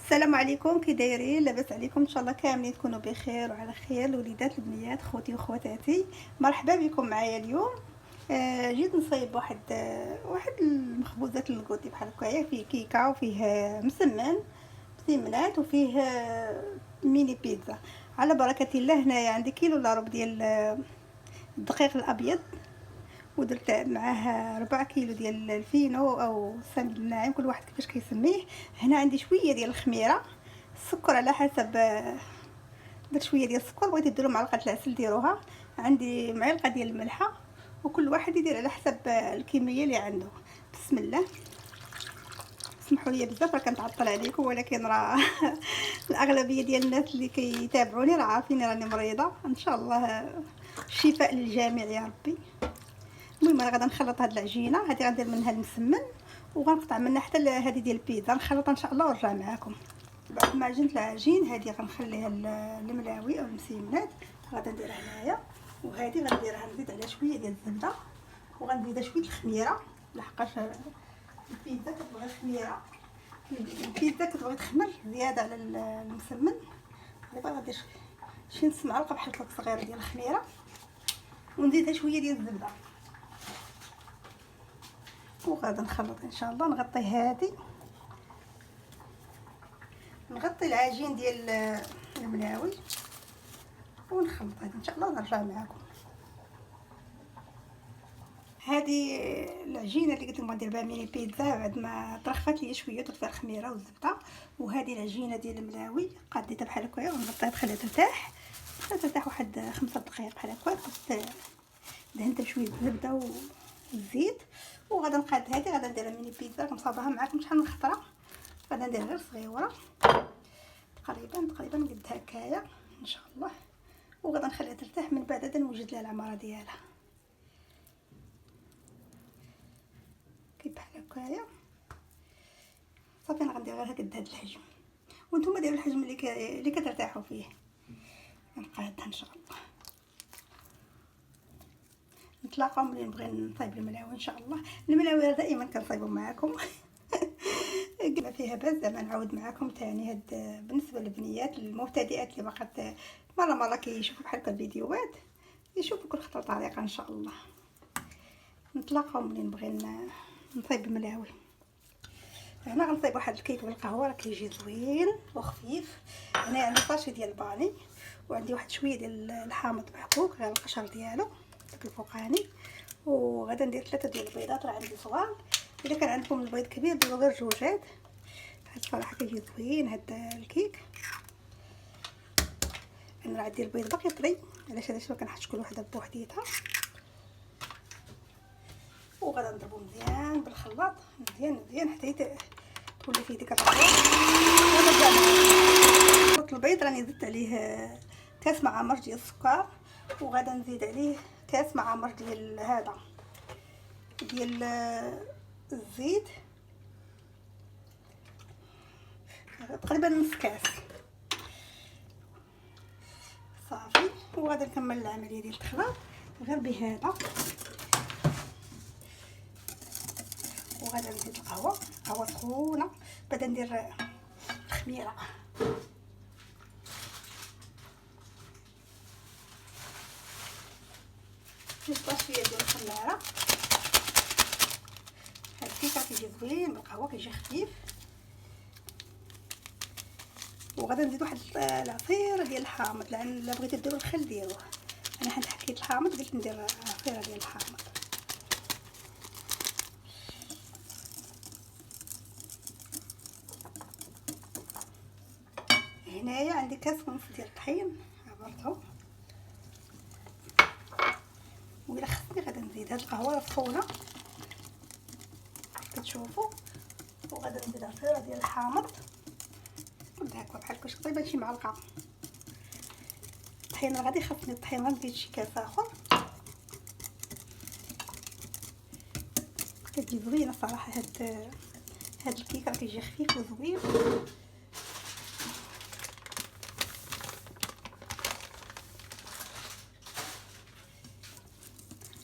السلام عليكم، كي دايرين؟ لاباس عليكم؟ ان شاء الله كاملين تكونوا بخير وعلى خير. الوليدات البنيات خوتي وخواتاتي، مرحبا بكم معايا اليوم. جيت نصايب واحد المخبوزات الكوتي بحال هكايا، فيه كيكه وفيه مسمن مسمنات وفيه ميني بيتزا. على بركه الله. هنايا عندي كيلو الا ربع ديال الدقيق الابيض، ودرت معاه 4 كيلو ديال الفينو او السمن الناعم، كل واحد كيفاش كيسميه. هنا عندي شويه ديال الخميره، السكر على حسب. درت شويه ديال السكر، بغيتي ديروا معلقه العسل ديروها. عندي معلقه ديال الملحه، وكل واحد يدير على حسب الكميه اللي عنده. بسم الله. سمحوا لي بزاف راه كنتعطل عليكم، ولكن راه الاغلبيه ديال الناس اللي كيتابعوني راه عارفين راني مريضه. ان شاء الله الشفاء للجميع يا ربي. المهم انا غادا نخلط هاد العجينه هادي، غندير منها المسمن وغنقطع منها حتى هادي ديال البيتزا، نخلطها ان شاء الله ونرجع معاكم. بعد ما عجنت العجين هادي غنخليها الملاوي او المسيمنات غادا نديرها هنايا، وهادي غنديرها نزيد عليها شويه ديال الزبده، وغنزيدها شويه الخميره لحقاش البيتزا كتبغي الخميره. البيتزا كتبغي تخمر زياده على المسمن. دابا غندير شي نص معلقه بحال هكا صغيره ديال الخميره، ونزيدها شويه ديال الزبده، وغادا نخلط ان شاء الله. نغطي هادي، نغطي العجين ديال الملاوي ونخلط هادي ان شاء الله ونرجع معكم. هذه العجينه اللي قلت لكم غندير بها ميني بيتزا بعد ما طرخفات لي شويه، درت فيها الخميره والزبده. وهذه العجينه ديال الملاوي قاديتها بحال هكايا ونغطيها تخليها ترتاح واحد 5 دقائق بحال هكا. دهنتها بشويه الزبده والزيت، وغادا نقاد هذه غادا نديرها ميني بيتزا. كنصاوبها معكم شحال من خطره، غادا ندير غير صغيره تقريبا قد هكايا ان شاء الله، وغادا نخليها ترتاح. من بعد غادا نوجد لها العماره ديالها كي بحال هكايا صافي. انا غندير غير قد هذا الحجم، وانتم ديروا الحجم اللي كترتاحوا فيه. نقادها ان شاء الله. نتلاقاو ملي نبغي نطيب الملاوي ان شاء الله. الملاوي دائما كنصايبهم معكم قلنا فيها باس زعما نعاود معكم ثاني. هاد بالنسبه للبنيات المبتدئات اللي باقات مره كيشوفوا بحال هكا الفيديوهات، يشوفوا كل خطوه طريقه ان شاء الله. نتلاقاو ملي نبغي نطيب الملاوي. هنا غنطيب واحد الكيك بالقهوه، راه كيجي زوين وخفيف. هنا عندي طاشي ديال الباني، وعندي واحد شويه ديال الحامض محكوك غير القشر ديالو داك الفوقاني، وغادا ندير 3 ديال البيضات. راه عندي صغار، الا كان عندكم البيض كبير ديروا غير جوجات. هاد الصراحه كيجي زوين هاد الكيك. انا راه عندي البيض باقي طري، علاش ما كنحطش كل وحده بوحديتها. وغادا نضربو مزيان بالخلاط، مزيان حتى تولي فيه ديك الرغوه. خلطت البيض راني زدت عليه كاس معمر ديال السكر، وغادا نزيد عليه كاس معمر ديال هذا ديال الزيت، تقريبا نص كاس صافي. وغادا نكمل العمليه ديال التخلاط غير بهذا. وغادا نزيد القهوه سخونه، بعدا ندير الخميره. نحط شويه ديال الخميره. هاد الكيك كيجي زوين بالقهوه، كيجي خفيف. وغادا نزيد واحد العصير ديال الحامض، لان الا بغيتو ديروا الخل ديروه. انا حيت حكيت الحامض قلت ندير عصير ديال الحامض. هنايا عندي كاس ونص ديال الطحين عبرته، وإلا خصني غادا نزيد هاد القهوه سخونه كتشوفوا. وغادا نزيد عصير ديال الحامض قد هكا بحال كاش تقريبا شي معلقه. الطحين غادي خاصني الطحين غنزيد شي كاس اخر. كتجي زوينه صراحه هاد الكيك، راه كيجي خفيف وزوين.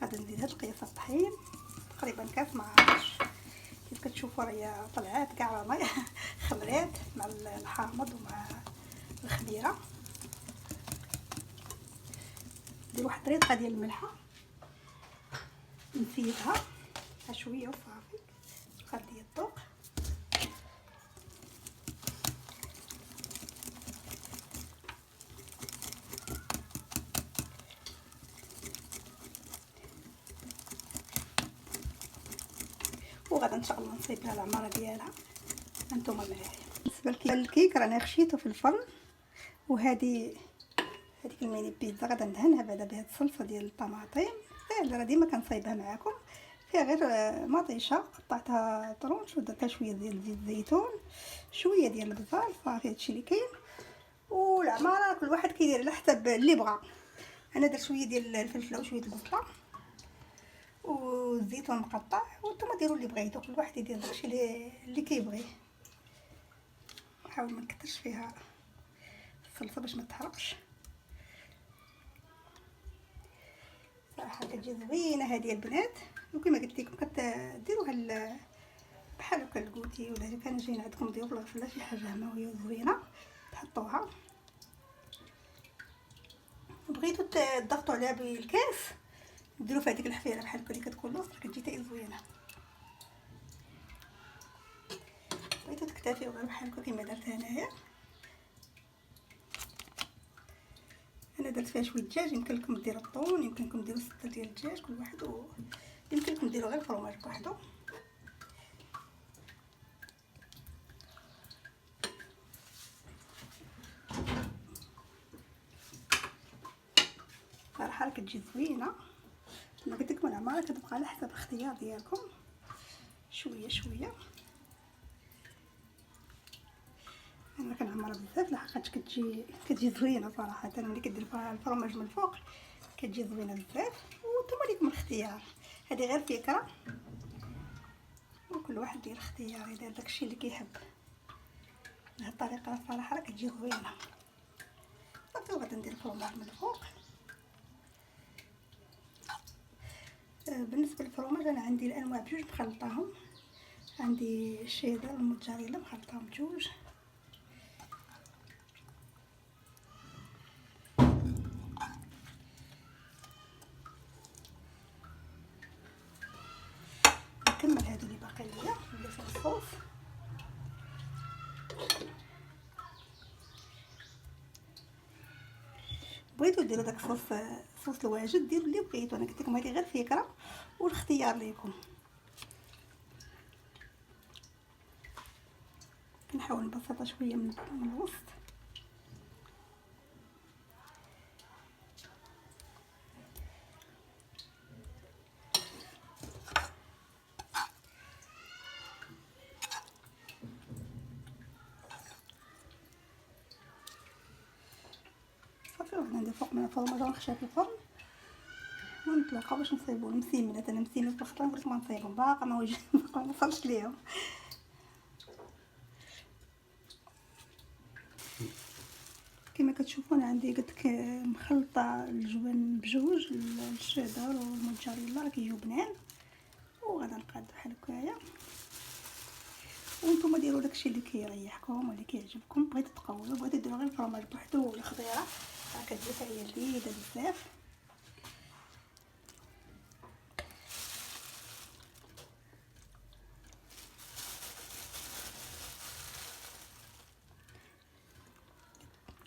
غادي نزيد هاد القياس الطحين تقريبا كاس، ما عرفتش كيف كتشوفوا راهي طلعات كاع خمرات مع الحامض ومع الخميره. ندير واحد الريطه ديال الملحه، نسيتها شويه وصافي، نخليها تذوق. وغدا ان شاء الله نصيب لها العماره ديالها. هانتوما معايا. بالنسبه للكيك راني خشيته في الفرن، وهذه هذيك الميني بيتزا غادا ندهنها بعدا بهاد الصلصه ديال الطماطم اللي راه ديما كنصايبها معاكم. فيها غير مطيشه قطعتها طرونش ودرتها شويه ديال زيت الزيتون، شويه ديال البصل، صافي هادشي اللي كاين. والعماره كل واحد كيدير على حسب اللي بغى. انا درت شويه ديال الفلفله وشويه البصله والزيتون مقطع، وانتم ديروا اللي بغيتو، كل واحد يدير داكشي اللي كيبغي. نحاول ما نكثرش فيها الصلصه باش ما تحرقش. صراحه كتجي زوينه هذه البنات، وكما قلت لكم كديروها بحال هكا الكوتي، ولا كان جايين عندكم ضيوف ولا شي حاجه هماويه زوينه تحطوها. بغيتو تضغطوا عليها بالكاس ديروا في هذيك الحفيره بحال هكا اللي كتكون لوص، كتجي حتى زوينه. بغيتو تكتفيو غير بحال هكا كما درت انايا. انا درت فيها شويه دجاج، يمكن لكم ديروا الطون، يمكن لكم ديروا 6 ديال الدجاج كل واحد، يمكن لكم ديروا غير الفرماج بوحدو. صراحه كتجي زوينه. كما قلت لكم العماره كتبقى على حسب الاختيار ديالكم، شويه شويه. انا كنعمرها بزاف لحقاش كتجي زوينه صراحه. ملي كدير فيها الفرماج من الفوق كتجي زوينه بزاف، وانتم ليكم الاختيار. هذه غير فكره، وكل واحد ديال الاختيار يدير داكشي اللي كيحب. بهذه الطريقه صراحه راه كتجي زوينه. صافي وغادي ندير الفرماج من الفوق. بالنسبه للفرماج انا عندي الانواع بجوج مخلطاهم، عندي الشيدر والموتزاريلا مخلطاهم بجوج. نكمل هادو اللي باقي ليا اللي في الصوص. بغيتو ديروا داك صوص الواجد ديروا اللي بغيتو. انا قلت لكم هذه غير فكره والاختيار ليكم. كنحاول نبسطها شويه من الوسط. صافي وغادي ندير فوق من الفرماج ونخشيها في الفرن ونتلاقاو باش نصايبو المسيمنات. انا مسيمنات بالخضره قلت ما نصايبهم باقا ما وصلش ليهم. كما كتشوفوا انا عندي قلت مخلطه الجبن بجوج، الشيدر والموتزاريلا راه كيجيو بنان. وغادا نقاد بحال هكايا، وانتم ديروا داكشي اللي كيريحكم واللي كيعجبكم. بغيتو تقولوا بغيتو ديروا غير الفرماج بوحدو ولا خضيره راه كتجي حتى هي لذيذه بزاف.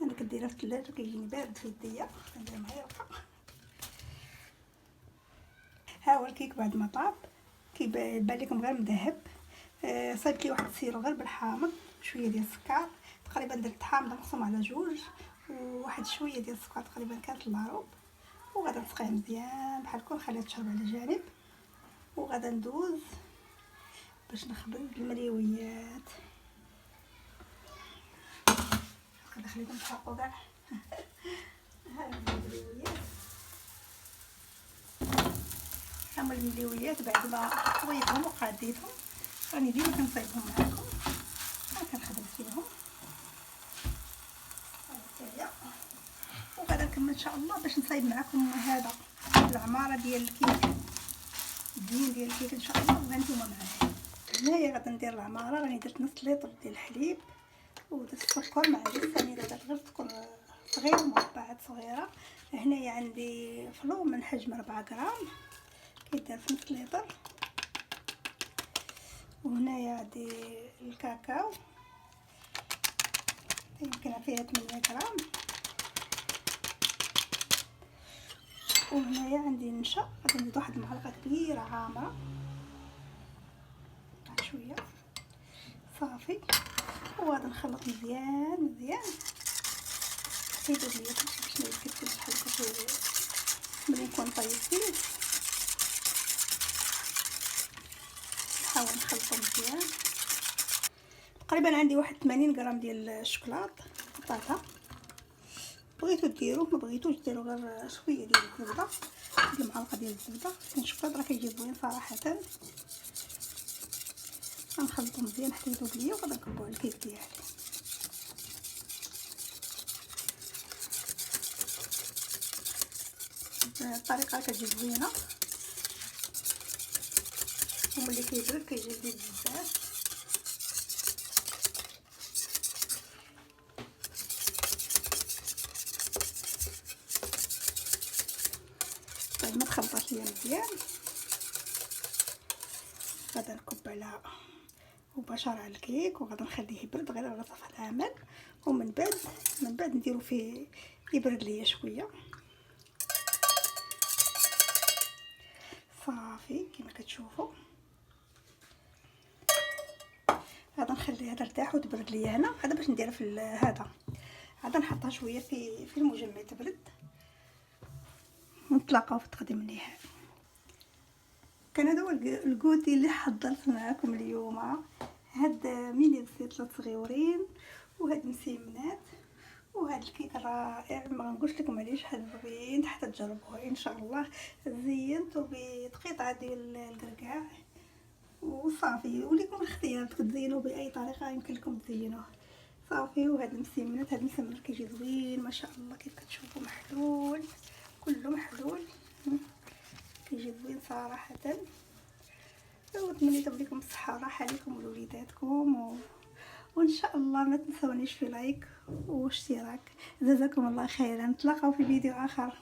انا كديرها في الثلاجه كيجيني بارد في يديا، كندير معايا رقه. ها هو الكيك بعد ما طاب كيبان لكم غير مذهب. صايبت لي واحد السيرو غير بالحامض، شويه ديال السكر تقريبا، درت حامضه مقسوم على جوج، وواحد شويه ديال السكر تقريبا كانت المعروب. وغادا نسقيها مزيان بحال هكا ونخليها تشرب على جانب. وغادا ندوز باش نخبز المليويات. غادا نخليكم تحرقوا كاع. ها المليويات، هما المليويات بعد ما طويتهم وقاديتهم راني ديما كنصايبهم معاكم. كنخدم فيهم هكايا. وغادا نكمل ان شاء الله باش نصايب معكم هذا العماره ديال الكيك، الدين ديال الكيك ان شاء الله. وهانتوما معايا. هنايا غادا ندير العماره. راني درت نص لتر ديال الحليب ودرت السكر معليش السميده غير تكون صغيره، مربعات صغيره. هنايا عندي فلو من حجم 4 غرام كيدير في نص لتر. وهنايا عندي الكاكاو يمكن فيها 8 غرام. وهنايا عندي النشا، غادي نزيد واحد المعلقه كبيره عامره شويه صافي. وغادي نخلط مزيان مزيان. حيدوا ليا باش ما يتكتلش بحال هكا ملي نكون طيب فيه. نحاول نخلطو مزيان. تقريبا عندي واحد 80 غرام ديال الشوكولات بطاطا. بغيتو ديرو ما بغيتوش ديرو غير شويه ديال الزبده، واحد المعلقه ديال الزبده. الشوكولات راه كيجي زوين صراحه. غنخلطو مزيان حتى يذوب ليا وغادي نكبو على الكيك ديالي. الطريقه كتجي زوينه وملي كيبرد كيجي لذيذ بزاف. بعد ما تخلطات ليا مزيان غادي نكب على مباشره على الكيك وغادي نخليه يبرد غير على طفى العمل. ومن بعد نديرو فيه يبرد ليا شويه صافي كما كتشوفوا. غادي نخليها ترتاح وتبرد ليا هنا. هذا باش نديرها في هذا، غادي نحطها شويه في المجمد تبرد ونتلاقاو في التقديم النهائي. كان هذا هو الكوتي اللي حضرت معكم اليوم. هاد ميني بسيط 3 صغيورين وهاد مسيمنات وهاد الكيك رائع. ما غنقولش لكم عليه شحال زوين حتى تجربوه ان شاء الله. زينته بقطعه ديال الكركاع وصافي. وليكم الاختيار تزينوه باي طريقه يمكن لكم تزينوه صافي. وهاد المسيمنات، هاد المسمن كيجي زوين ما شاء الله كيف كتشوفوا محلول، كله محلول كيجي زوين صراحه. ونتمنى لكم الصحه والراحه لكم ولوليداتكم وان شاء الله ما تنسونيش في لايك واشتراك. جزاكم الله خيرا. نتلاقاو في فيديو اخر.